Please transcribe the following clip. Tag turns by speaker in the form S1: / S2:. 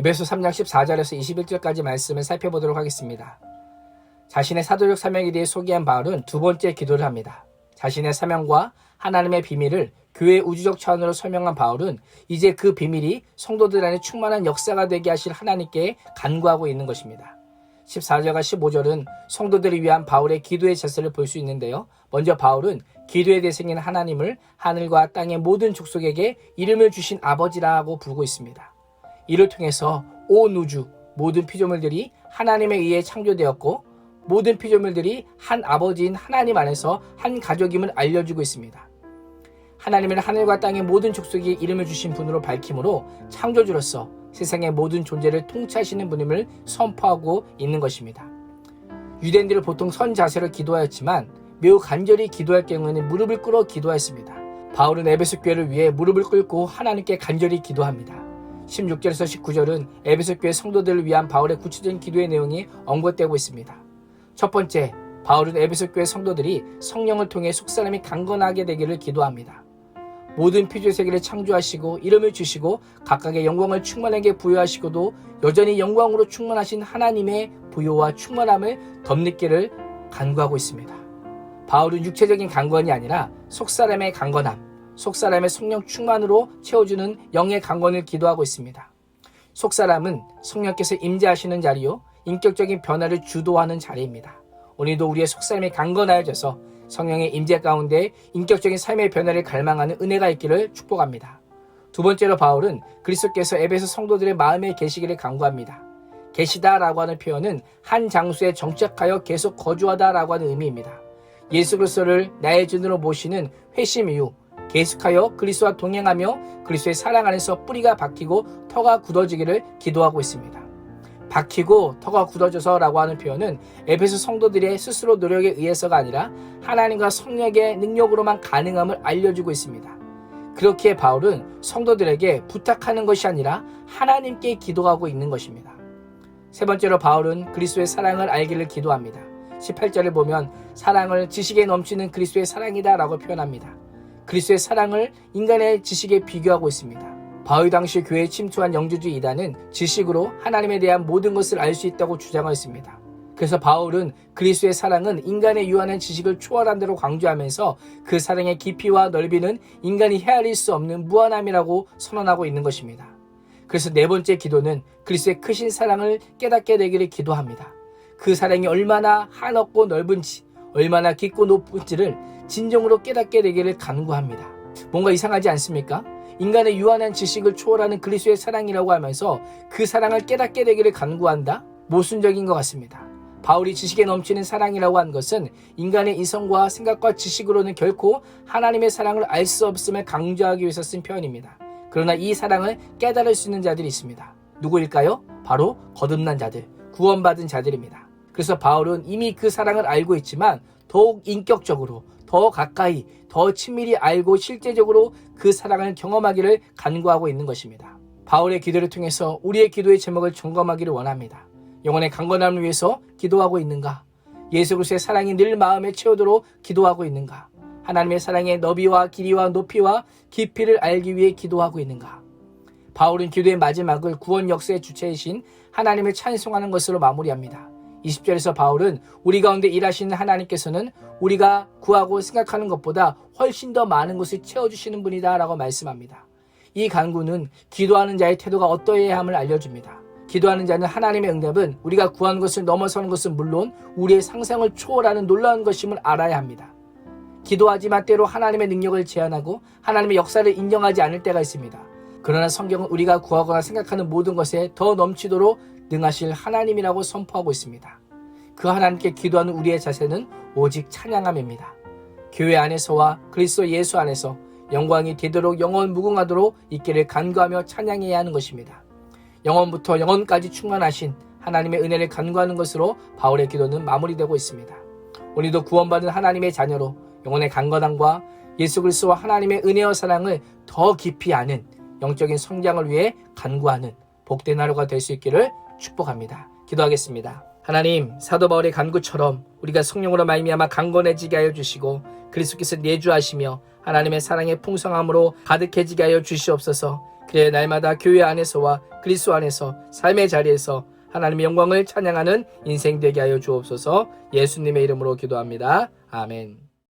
S1: 에베소 3장 14절에서 21절까지 말씀을 살펴보도록 하겠습니다. 자신의 사도적 사명에 대해 소개한 바울은 두 번째 기도를 합니다. 자신의 사명과 하나님의 비밀을 교회 우주적 차원으로 설명한 바울은 이제 그 비밀이 성도들 안에 충만한 역사가 되게 하실 하나님께 간구하고 있는 것입니다. 14절과 15절은 성도들을 위한 바울의 기도의 자세를 볼 수 있는데요. 먼저 바울은 기도의 대상인 하나님을 하늘과 땅의 모든 족속에게 이름을 주신 아버지라고 부르고 있습니다. 이를 통해서 온 우주, 모든 피조물들이 하나님에 의해 창조되었고 모든 피조물들이 한 아버지인 하나님 안에서 한 가족임을 알려주고 있습니다. 하나님은 하늘과 땅의 모든 족속에 이름을 주신 분으로 밝힘으로 창조주로서 세상의 모든 존재를 통치하시는 분임을 선포하고 있는 것입니다. 유대인들은 보통 선 자세로 기도하였지만 매우 간절히 기도할 경우에는 무릎을 꿇어 기도하였습니다. 바울은 에베소 교회를 위해 무릎을 꿇고 하나님께 간절히 기도합니다. 16절에서 19절은 에베소 교회 성도들을 위한 바울의 구체적인 기도의 내용이 언급되고 있습니다. 첫 번째, 바울은 에베소 교회 성도들이 성령을 통해 속사람이 강건하게 되기를 기도합니다. 모든 피조 세계를 창조하시고 이름을 주시고 각각의 영광을 충만하게 부여하시고도 여전히 영광으로 충만하신 하나님의 부요와 충만함을 덧느끼를 간구하고 있습니다. 바울은 육체적인 강건이 아니라 속사람의 강건함, 속사람의 성령 충만으로 채워주는 영의 강건을 기도하고 있습니다. 속사람은 성령께서 임재하시는 자리요 인격적인 변화를 주도하는 자리입니다. 오늘도 우리의 속사람이 강건하여져서 성령의 임재 가운데 인격적인 삶의 변화를 갈망하는 은혜가 있기를 축복합니다. 두 번째로 바울은 그리스도께서 에베소 성도들의 마음에 계시기를 간구합니다. 계시다라고 하는 표현은 한 장소에 정착하여 계속 거주하다라고 하는 의미입니다. 예수 그리스도를 나의 주인으로 모시는 회심 이후 계속하여 그리스도와 동행하며 그리스도의 사랑 안에서 뿌리가 박히고 터가 굳어지기를 기도하고 있습니다. 박히고 터가 굳어져서라고 하는 표현은 에베소 성도들의 스스로 노력에 의해서가 아니라 하나님과 성령의 능력으로만 가능함을 알려주고 있습니다. 그렇기에 바울은 성도들에게 부탁하는 것이 아니라 하나님께 기도하고 있는 것입니다. 세 번째로 바울은 그리스도의 사랑을 알기를 기도합니다. 18절을 보면 사랑을 지식에 넘치는 그리스도의 사랑이다 라고 표현합니다. 그리스도의 사랑을 인간의 지식에 비교하고 있습니다. 바울 당시 교회에 침투한 영주주 이단은 지식으로 하나님에 대한 모든 것을 알 수 있다고 주장했습니다. 그래서 바울은 그리스도의 사랑은 인간의 유한한 지식을 초월한 대로 강조하면서 그 사랑의 깊이와 넓이는 인간이 헤아릴 수 없는 무한함이라고 선언하고 있는 것입니다. 그래서 네 번째 기도는 그리스도의 크신 사랑을 깨닫게 되기를 기도합니다. 그 사랑이 얼마나 한없고 넓은지, 얼마나 깊고 높은지를 진정으로 깨닫게 되기를 간구합니다. 뭔가 이상하지 않습니까? 인간의 유한한 지식을 초월하는 그리스도의 사랑이라고 하면서 그 사랑을 깨닫게 되기를 간구한다? 모순적인 것 같습니다. 바울이 지식에 넘치는 사랑이라고 한 것은 인간의 이성과 생각과 지식으로는 결코 하나님의 사랑을 알 수 없음을 강조하기 위해서 쓴 표현입니다. 그러나 이 사랑을 깨달을 수 있는 자들이 있습니다. 누구일까요? 바로 거듭난 자들, 구원받은 자들입니다. 그래서 바울은 이미 그 사랑을 알고 있지만 더욱 인격적으로, 더 가까이, 더 친밀히 알고 실제적으로 그 사랑을 경험하기를 간구하고 있는 것입니다. 바울의 기도를 통해서 우리의 기도의 제목을 점검하기를 원합니다. 영혼의 강건함을 위해서 기도하고 있는가? 예수 그리스도의 사랑이 늘 마음에 채우도록 기도하고 있는가? 하나님의 사랑의 너비와 길이와 높이와 깊이를 알기 위해 기도하고 있는가? 바울은 기도의 마지막을 구원 역사의 주체이신 하나님을 찬송하는 것으로 마무리합니다. 20절에서 바울은 우리 가운데 일하시는 하나님께서는 우리가 구하고 생각하는 것보다 훨씬 더 많은 것을 채워주시는 분이다 라고 말씀합니다. 이 간구는 기도하는 자의 태도가 어떠해야 함을 알려줍니다. 기도하는 자는 하나님의 응답은 우리가 구하는 것을 넘어서는 것은 물론 우리의 상상을 초월하는 놀라운 것임을 알아야 합니다. 기도하지만 때로 하나님의 능력을 제한하고 하나님의 역사를 인정하지 않을 때가 있습니다. 그러나 성경은 우리가 구하거나 생각하는 모든 것에 더 넘치도록 능하실 하나님이라고 선포하고 있습니다. 그 하나님께 기도하는 우리의 자세는 오직 찬양함입니다. 교회 안에서와 그리스도 예수 안에서 영광이 되도록 영원 무궁하도록 있기를 간구하며 찬양해야 하는 것입니다. 영원부터 영원까지 충만하신 하나님의 은혜를 간구하는 것으로 바울의 기도는 마무리되고 있습니다. 오늘도 구원받은 하나님의 자녀로 영혼의 강건함과 예수 그리스도와 하나님의 은혜와 사랑을 더 깊이 아는 영적인 성장을 위해 간구하는 복된 하루가 될 수 있기를 축복합니다. 기도하겠습니다. 하나님, 사도 바울의 간구처럼 우리가 성령으로 말미암아 강건해지게 하여 주시고 그리스도께서 내주하시며 하나님의 사랑의 풍성함으로 가득해지게 하여 주시옵소서. 그래 날마다 교회 안에서와 그리스도 안에서 삶의 자리에서 하나님의 영광을 찬양하는 인생 되게 하여 주옵소서. 예수님의 이름으로 기도합니다. 아멘.